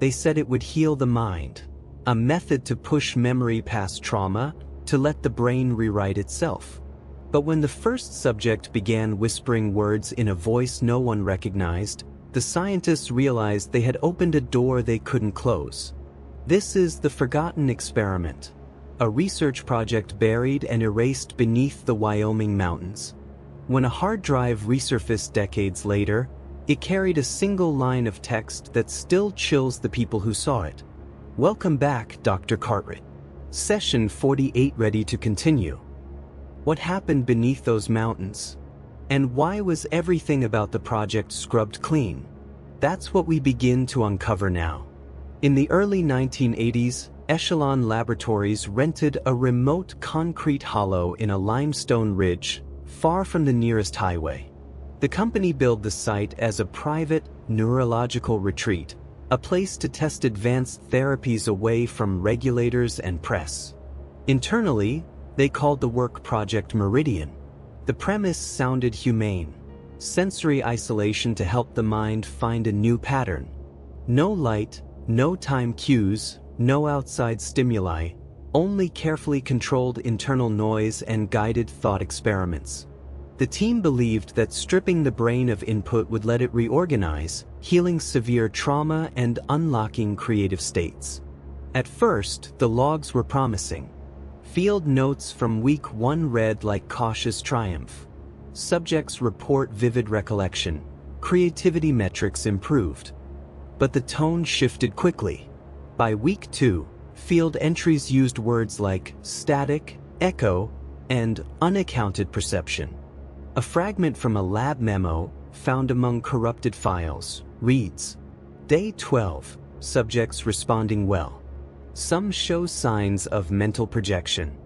They said it would heal the mind, a method to push memory past trauma, to let the brain rewrite itself. But when the first subject began whispering words in a voice no one recognized, the scientists realized they had opened a door they couldn't close. This is the Forgotten Experiment, a research project buried and erased beneath the Wyoming mountains. When a hard drive resurfaced decades later, it carried a single line of text that still chills the people who saw it. Welcome back, Dr. Cartwright. Session 48 ready to continue. What happened beneath those mountains? And why was everything about the project scrubbed clean? That's what we begin to uncover now. In the early 1980s, Echelon Laboratories rented a remote concrete hollow in a limestone ridge, far from the nearest highway. The company billed the site as a private, neurological retreat, a place to test advanced therapies away from regulators and press. Internally, they called the work Project Meridian. The premise sounded humane: sensory isolation to help the mind find a new pattern. No light, no time cues, no outside stimuli, only carefully controlled internal noise and guided thought experiments. The team believed that stripping the brain of input would let it reorganize, healing severe trauma and unlocking creative states. At first, the logs were promising. Field notes from week 1 read like cautious triumph. Subjects report vivid recollection. Creativity metrics improved. But the tone shifted quickly. By week 2, field entries used words like static, echo, and unaccounted perception. A fragment from a lab memo, found among corrupted files, reads, Day 12, subjects responding well. Some show signs of mental projection.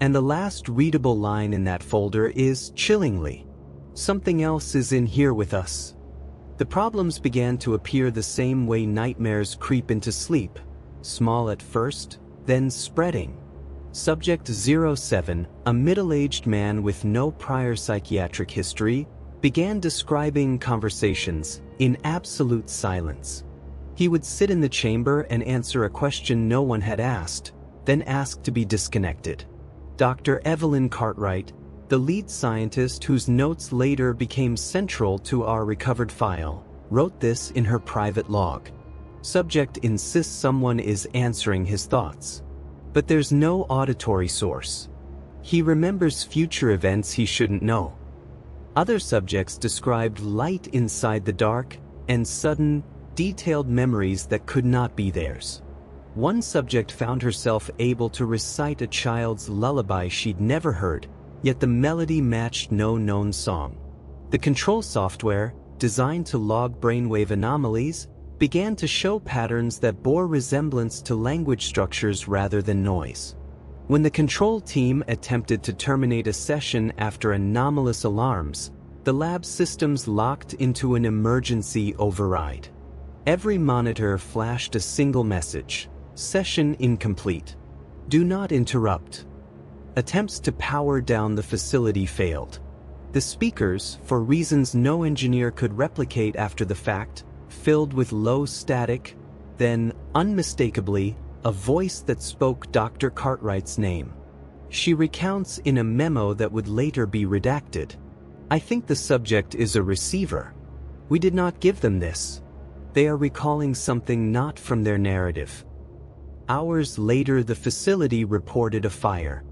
And the last readable line in that folder is, chillingly, something else is in here with us. The problems began to appear the same way nightmares creep into sleep, small at first, then spreading. Subject 07, a middle-aged man with no prior psychiatric history, began describing conversations in absolute silence. He would sit in the chamber and answer a question no one had asked, then ask to be disconnected. Dr. Evelyn Cartwright, the lead scientist whose notes later became central to our recovered file, wrote this in her private log. Subject insists someone is answering his thoughts. But there's no auditory source. He remembers future events he shouldn't know. Other subjects described light inside the dark and sudden, detailed memories that could not be theirs. One subject found herself able to recite a child's lullaby she'd never heard, yet the melody matched no known song. The control software, designed to log brainwave anomalies, began to show patterns that bore resemblance to language structures rather than noise. When the control team attempted to terminate a session after anomalous alarms, the lab systems locked into an emergency override. Every monitor flashed a single message: session incomplete. Do not interrupt. Attempts to power down the facility failed. The speakers, for reasons no engineer could replicate after the fact, filled with low static, then, unmistakably, a voice that spoke Dr. Cartwright's name. She recounts in a memo that would later be redacted. I think the subject is a receiver. We did not give them this. They are recalling something not from their narrative. Hours later, the facility reported a fire.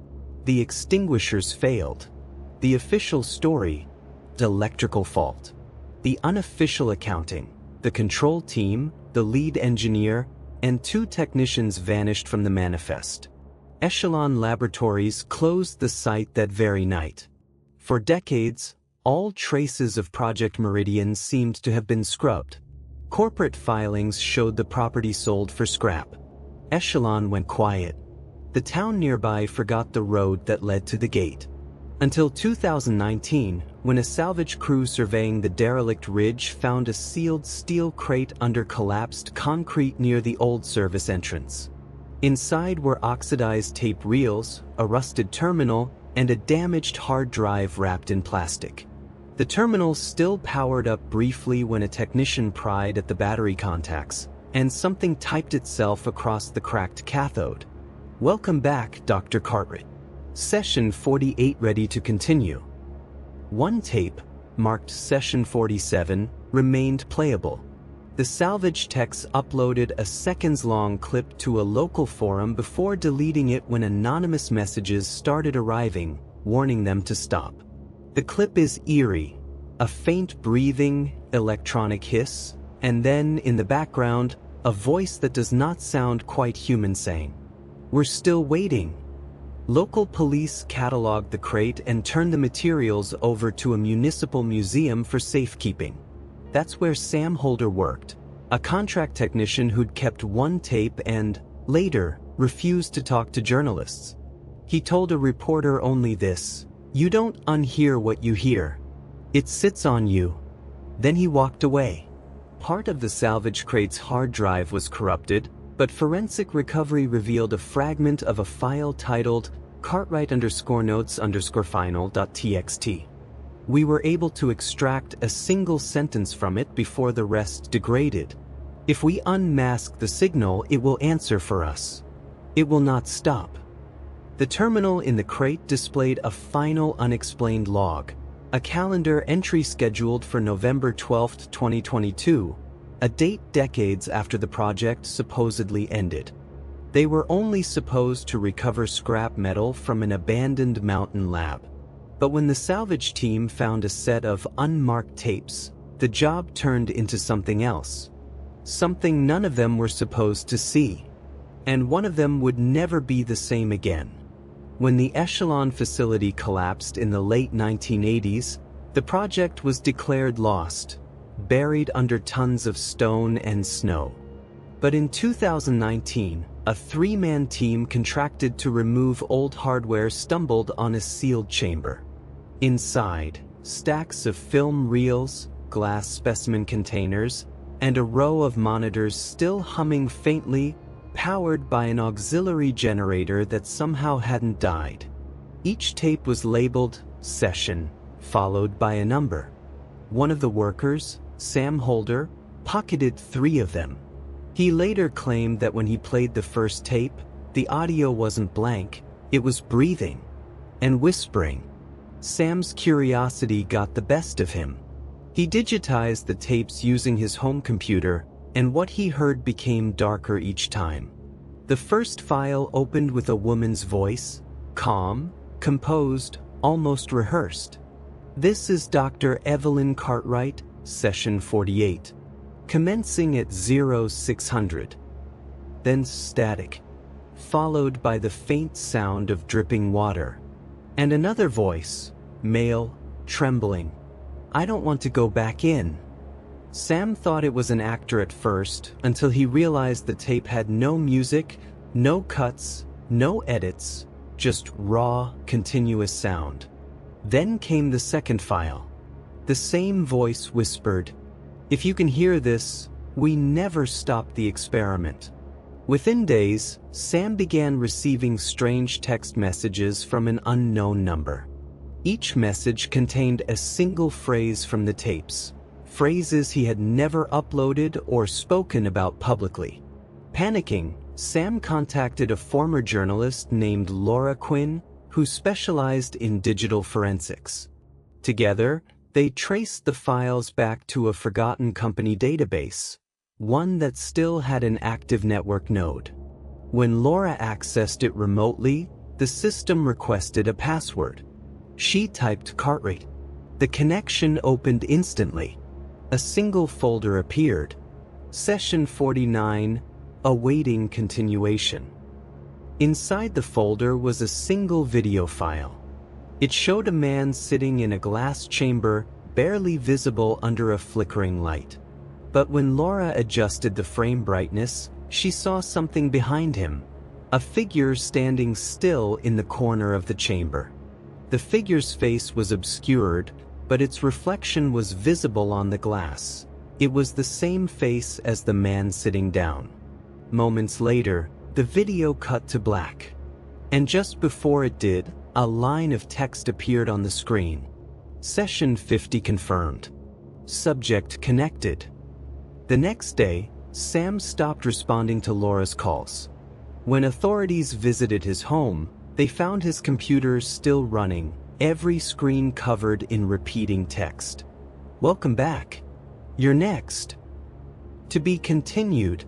The extinguishers failed. The official story: the electrical fault. The unofficial accounting: the control team, the lead engineer, and 2 technicians vanished from the manifest. Echelon Laboratories closed the site that very night. For decades, all traces of Project Meridian seemed to have been scrubbed. Corporate filings showed the property sold for scrap. Echelon went quiet. The town nearby forgot the road that led to the gate. Until 2019, when a salvage crew surveying the derelict ridge found a sealed steel crate under collapsed concrete near the old service entrance. Inside were oxidized tape reels, a rusted terminal, and a damaged hard drive wrapped in plastic. The terminal still powered up briefly when a technician pried at the battery contacts, and something typed itself across the cracked cathode. "Welcome back, Dr. Cartwright. Session 48 ready to continue." One tape, marked Session 47, remained playable. The salvage techs uploaded a seconds-long clip to a local forum before deleting it when anonymous messages started arriving, warning them to stop. The clip is eerie, a faint breathing, electronic hiss, and then, in the background, a voice that does not sound quite human saying, "We're still waiting." Local police cataloged the crate and turned the materials over to a municipal museum for safekeeping. That's where Sam Holder worked, a contract technician who'd kept one tape and, later, refused to talk to journalists. He told a reporter only this: "You don't unhear what you hear. It sits on you." Then he walked away. Part of the salvage crate's hard drive was corrupted, but forensic recovery revealed a fragment of a file titled Cartwright_notes_final.txt. We were able to extract a single sentence from it before the rest degraded. "If we unmask the signal, it will answer for us. It will not stop." The terminal in the crate displayed a final unexplained log, a calendar entry scheduled for November 12, 2022, a date decades after the project supposedly ended. They were only supposed to recover scrap metal from an abandoned mountain lab. But when the salvage team found a set of unmarked tapes, the job turned into something else. Something none of them were supposed to see. And one of them would never be the same again. When the Echelon facility collapsed in the late 1980s, the project was declared lost, buried under tons of stone and snow. But in 2019, a three-man team contracted to remove old hardware stumbled on a sealed chamber. Inside, stacks of film reels, glass specimen containers, and a row of monitors still humming faintly, powered by an auxiliary generator that somehow hadn't died. Each tape was labeled "Session," followed by a number. One of the workers, Sam Holder, pocketed 3 of them. He later claimed that when he played the first tape, the audio wasn't blank, it was breathing and whispering. Sam's curiosity got the best of him. He digitized the tapes using his home computer, and what he heard became darker each time. The first file opened with a woman's voice, calm, composed, almost rehearsed. "This is Dr. Evelyn Cartwright, Session 48. Commencing at 0600. Then static, followed by the faint sound of dripping water. And another voice, male, trembling. "I don't want to go back in." Sam thought it was an actor at first, until he realized the tape had no music, no cuts, no edits, just raw, continuous sound. Then came the second file. The same voice whispered, "If you can hear this, we never stopped the experiment." Within days, Sam began receiving strange text messages from an unknown number. Each message contained a single phrase from the tapes, phrases he had never uploaded or spoken about publicly. Panicking, Sam contacted a former journalist named Laura Quinn, who specialized in digital forensics. Together, they traced the files back to a forgotten company database, one that still had an active network node. When Laura accessed it remotely, the system requested a password. She typed Cartwright. The connection opened instantly. A single folder appeared. Session 49, awaiting continuation. Inside the folder was a single video file. It showed a man sitting in a glass chamber, barely visible under a flickering light. But when Laura adjusted the frame brightness, she saw something behind him, a figure standing still in the corner of the chamber. The figure's face was obscured, but its reflection was visible on the glass. It was the same face as the man sitting down. Moments later, the video cut to black. And just before it did, a line of text appeared on the screen. Session 50 confirmed. Subject connected. The next day, Sam stopped responding to Laura's calls. When authorities visited his home, they found his computer still running, every screen covered in repeating text. "Welcome back. You're next." To be continued.